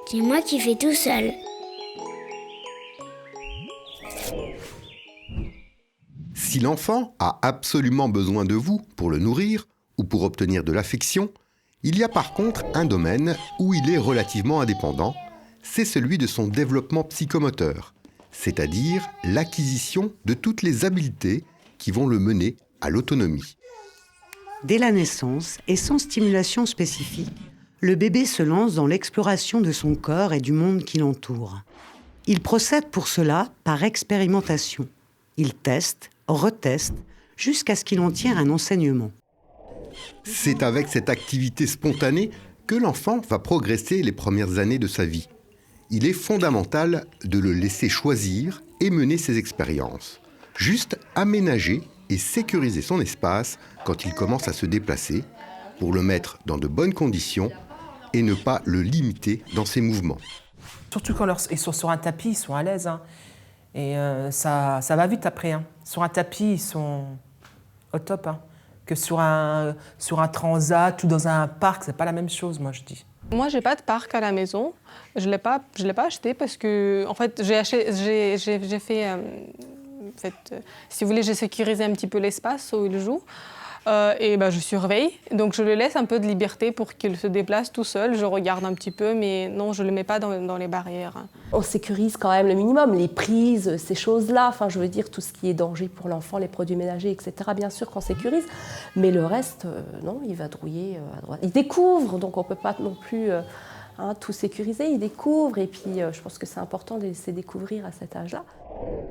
C'est moi qui fais tout seul. Si l'enfant a absolument besoin de vous pour le nourrir ou pour obtenir de l'affection, il y a par contre un domaine où il est relativement indépendant, c'est celui de son développement psychomoteur, c'est-à-dire l'acquisition de toutes les habiletés qui vont le mener à l'autonomie. Dès la naissance et sans stimulation spécifique, le bébé se lance dans l'exploration de son corps et du monde qui l'entoure. Il procède pour cela par expérimentation. Il teste, reteste, jusqu'à ce qu'il en tire un enseignement. C'est avec cette activité spontanée que l'enfant va progresser les premières années de sa vie. Il est fondamental de le laisser choisir et mener ses expériences. Juste aménager et sécuriser son espace quand il commence à se déplacer pour le mettre dans de bonnes conditions et ne pas le limiter dans ses mouvements. Surtout quand ils sont sur un tapis, ils sont à l'aise. Hein. Et ça va vite après. Hein. Sur un tapis, ils sont au top. Hein. Que sur un transat ou dans un parc, c'est pas la même chose, moi je dis. Moi, j'ai pas de parc à la maison. Je l'ai pas acheté parce que, en fait, j'ai fait, si vous voulez, j'ai sécurisé un petit peu l'espace où il joue. Et je surveille, donc je le laisse un peu de liberté pour qu'il se déplace tout seul. Je regarde un petit peu, mais non, je ne le mets pas dans les barrières. On sécurise quand même le minimum, les prises, ces choses-là. Enfin, je veux dire, tout ce qui est danger pour l'enfant, les produits ménagers, etc. Bien sûr qu'on sécurise, mais le reste, non, il va drouiller à droite. Il découvre, donc on ne peut pas non plus tout sécuriser. Il découvre, et puis je pense que c'est important de laisser découvrir à cet âge-là.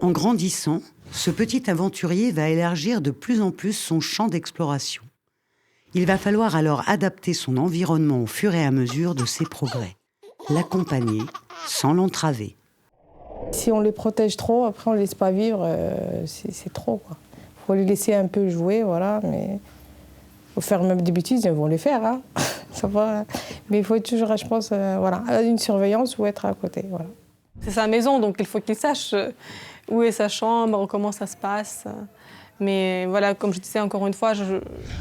En grandissant, ce petit aventurier va élargir de plus en plus son champ d'exploration. Il va falloir alors adapter son environnement au fur et à mesure de ses progrès. L'accompagner sans l'entraver. Si on les protège trop, après on ne les laisse pas vivre, c'est trop. Il faut les laisser un peu jouer, voilà, mais il faut faire même des bêtises, ils vont les faire. Hein. Ça va, mais il faut toujours, je pense, une surveillance ou être à côté. Voilà. C'est sa maison, donc il faut qu'il sache où est sa chambre, comment ça se passe. Mais voilà, comme je disais encore une fois, je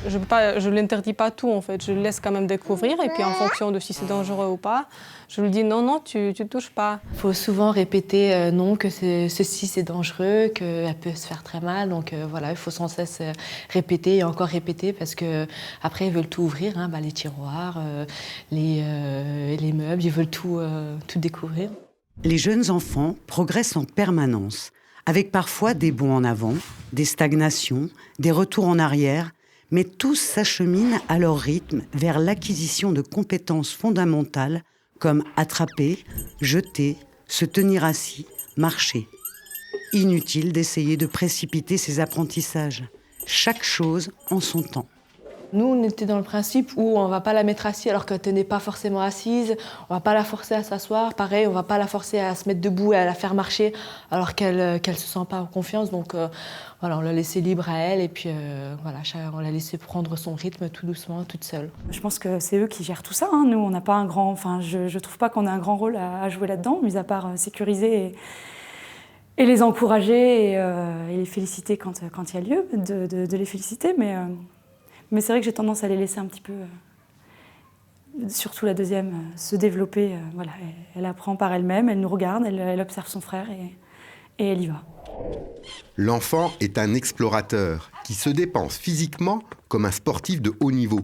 ne l'interdis pas tout en fait. Je le laisse quand même découvrir et puis en fonction de si c'est dangereux ou pas, je lui dis non, tu ne touches pas. Il faut souvent répéter non, que ceci c'est dangereux, qu'elle peut se faire très mal. Donc il faut sans cesse répéter et encore répéter parce qu'après ils veulent tout ouvrir, les tiroirs, les meubles, ils veulent tout découvrir. Les jeunes enfants progressent en permanence, avec parfois des bonds en avant, des stagnations, des retours en arrière, mais tous s'acheminent à leur rythme vers l'acquisition de compétences fondamentales comme attraper, jeter, se tenir assis, marcher. Inutile d'essayer de précipiter ces apprentissages. Chaque chose en son temps. Nous, on était dans le principe où on ne va pas la mettre assise alors qu'elle n'est pas forcément assise. On ne va pas la forcer à s'asseoir. Pareil, on ne va pas la forcer à se mettre debout et à la faire marcher alors qu'elle ne se sent pas en confiance. Donc on l'a laissée libre à elle et puis on l'a laissée prendre son rythme tout doucement, toute seule. Je pense que c'est eux qui gèrent tout ça. Nous, on n'a pas un grand... je ne trouve pas qu'on a un grand rôle à jouer là-dedans, mis à part sécuriser et les encourager et les féliciter quand il y a lieu de les féliciter. Mais c'est vrai que j'ai tendance à les laisser un petit peu, surtout la deuxième, se développer. Elle apprend par elle-même, elle nous regarde, elle observe son frère et elle y va. L'enfant est un explorateur qui se dépense physiquement comme un sportif de haut niveau.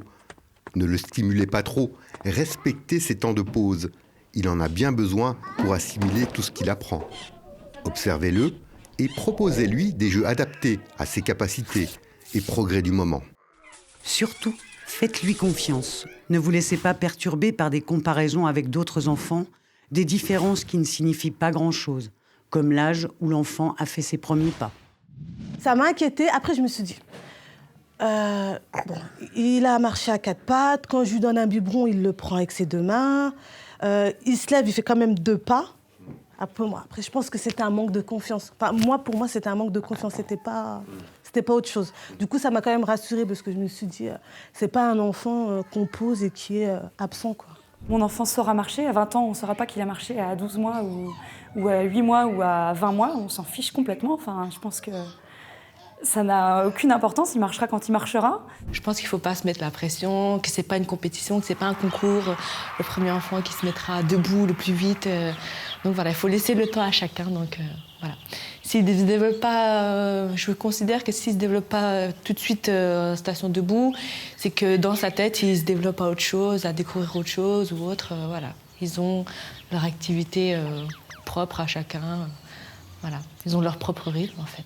Ne le stimulez pas trop, respectez ses temps de pause. Il en a bien besoin pour assimiler tout ce qu'il apprend. Observez-le et proposez-lui des jeux adaptés à ses capacités et progrès du moment. Surtout, faites-lui confiance. Ne vous laissez pas perturber par des comparaisons avec d'autres enfants, des différences qui ne signifient pas grand-chose, comme l'âge où l'enfant a fait ses premiers pas. Ça m'a inquiétée. Après, je me suis dit, il a marché à quatre pattes. Quand je lui donne un biberon, il le prend avec ses deux mains. Il se lève, il fait quand même 2 pas. Après, je pense que c'était un manque de confiance. Pour moi, c'était un manque de confiance. C'était pas autre chose. Du coup, ça m'a quand même rassurée parce que je me suis dit, c'est pas un enfant qu'on pose et qui est absent, quoi. Mon enfant saura marcher. À 20 ans, on ne saura pas qu'il a marché à 12 mois ou à 8 mois ou à 20 mois. On s'en fiche complètement. Je pense que ça n'a aucune importance, il marchera quand il marchera. Je pense qu'il ne faut pas se mettre la pression, que ce n'est pas une compétition, que ce n'est pas un concours. Le premier enfant qui se mettra debout le plus vite. Donc voilà, il faut laisser le temps à chacun. Donc voilà. S'il ne se développe pas, je considère que s'il ne se développe pas tout de suite en station debout, c'est que dans sa tête, il se développe à autre chose, à découvrir autre chose ou autre. Voilà. Ils ont leur activité propre à chacun. Voilà. Ils ont leur propre rythme en fait.